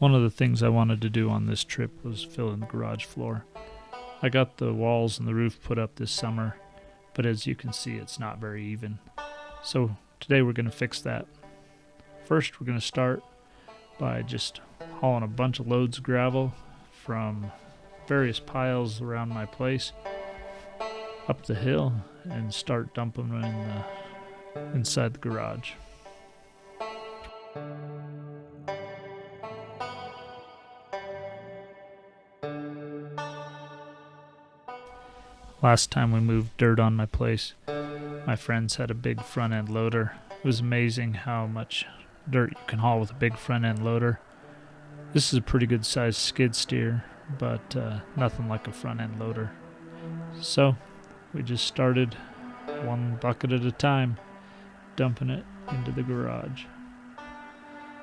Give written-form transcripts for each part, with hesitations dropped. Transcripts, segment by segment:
One of the things I wanted to do on this trip was fill in the garage floor. I got the walls and the roof put up this summer, but as you can see, it's not very even. So today we're going to fix that. First, we're going to start by just hauling a bunch of loads of gravel from various piles around my place up the hill and start dumping them inside the garage. Last time we moved dirt on my place, my friends had a big front end loader. It was amazing how much dirt you can haul with a big front end loader. This is a pretty good sized skid steer, but nothing like a front end loader. So we just started one bucket at a time, dumping it into the garage.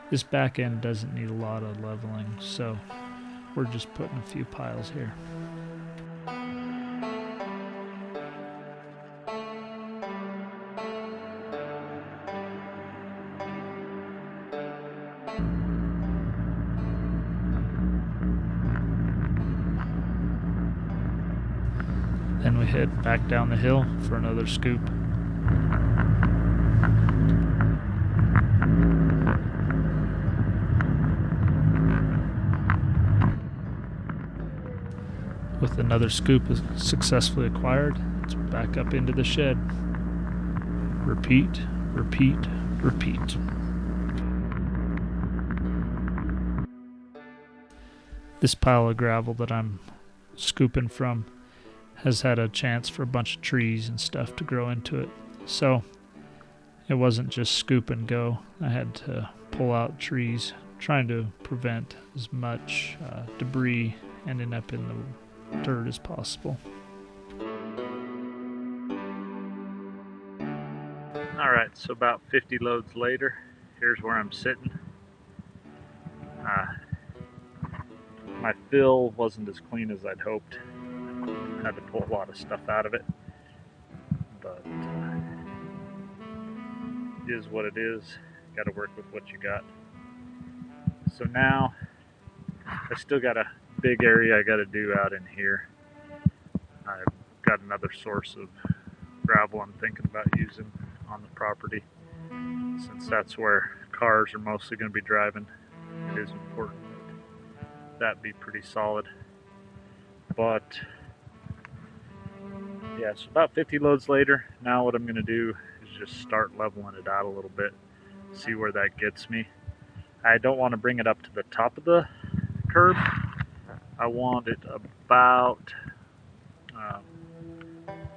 This back end doesn't need a lot of leveling, so we're just putting a few piles here. Then we head back down the hill for another scoop. With another scoop successfully acquired, it's back up into the shed. Repeat, repeat, repeat. This pile of gravel that I'm scooping from has had a chance for a bunch of trees and stuff to grow into it. So it wasn't just scoop and go. I had to pull out trees, trying to prevent as much debris ending up in the dirt as possible. Alright, so about 50 loads later, here's where I'm sitting. My fill wasn't as clean as I'd hoped. Had to pull a lot of stuff out of it, but it is what it is. Got to work with what you got. So now I still got a big area I got to do out in here. I've got another source of gravel I'm thinking about using on the property. Since that's where cars are mostly going to be driving, it is important that be pretty solid. But yeah, so about 50 loads later, now what I'm going to do is just start leveling it out a little bit, see where that gets me. I don't want to bring it up to the top of the curb. I want it about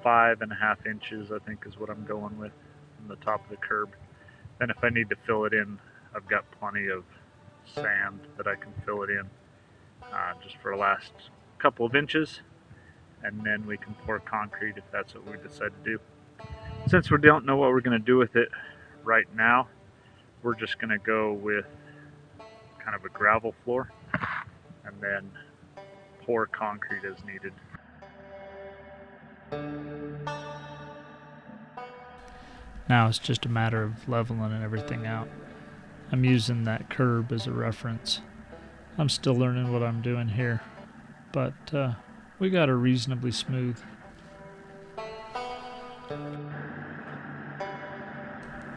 5.5 inches, I think is what I'm going with, from the top of the curb. Then if I need to fill it in, I've got plenty of sand that I can fill it in just for the last couple of inches. And then we can pour concrete if that's what we decide to do. Since we don't know what we're going to do with it right now, we're just going to go with kind of a gravel floor and then pour concrete as needed. Now it's just a matter of leveling everything out. I'm using that curb as a reference. I'm still learning what I'm doing here, but we got it reasonably smooth.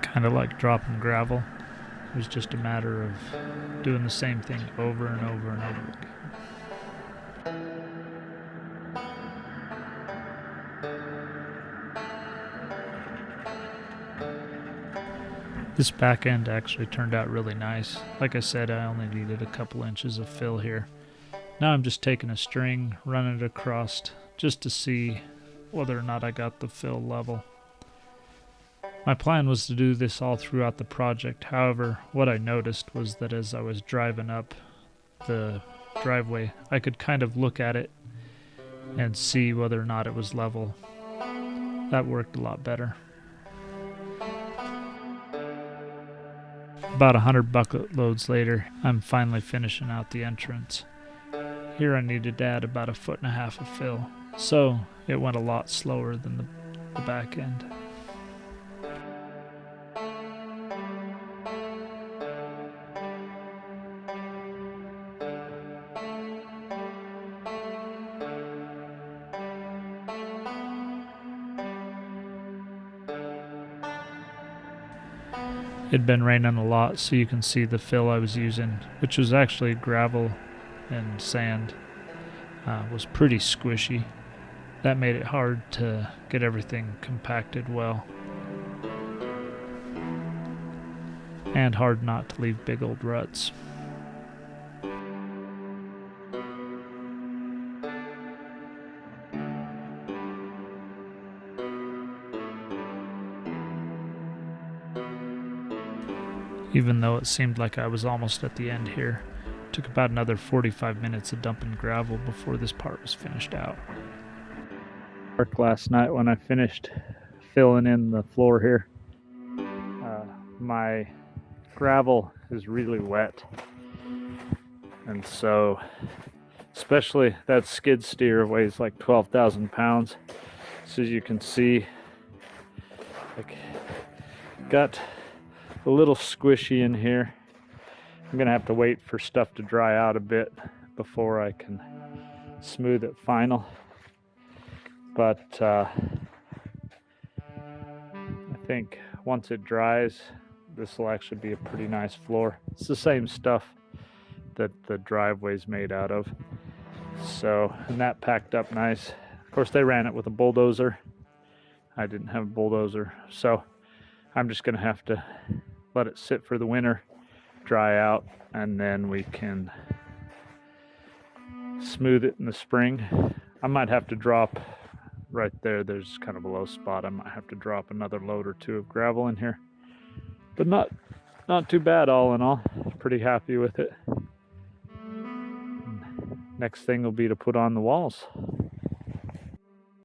Kind of like dropping gravel. It was just a matter of doing the same thing over and over and over again. This back end actually turned out really nice. Like I said, I only needed a couple inches of fill here. Now I'm just taking a string, running it across just to see whether or not I got the fill level. My plan was to do this all throughout the project. However, what I noticed was that as I was driving up the driveway, I could kind of look at it and see whether or not it was level. That worked a lot better. About 100 bucket loads later, I'm finally finishing out the entrance. Here I needed to add about 1.5 feet of fill, so it went a lot slower than the back end. It'd been raining a lot, so you can see the fill I was using, which was actually gravel and sand, was pretty squishy. That made it hard to get everything compacted well. And hard not to leave big old ruts. Even though it seemed like I was almost at the end here. It took about another 45 minutes of dumping gravel before this part was finished out. Work last night when I finished filling in the floor here. My gravel is really wet, and so especially that skid steer weighs like 12,000 pounds. So as you can see, like, got a little squishy in here. I'm gonna have to wait for stuff to dry out a bit before I can smooth it final. But I think once it dries, this will actually be a pretty nice floor. It's the same stuff that the driveway's made out of. So, and that packed up nice. Of course, they ran it with a bulldozer. I didn't have a bulldozer, so I'm just gonna have to let it sit for the winter, dry out, and then we can smooth it in the spring. I might have to drop right there. There's kind of a low spot. I might have to drop another load or two of gravel in here, but not too bad all in all. Pretty happy with it. Next thing will be to put on the walls.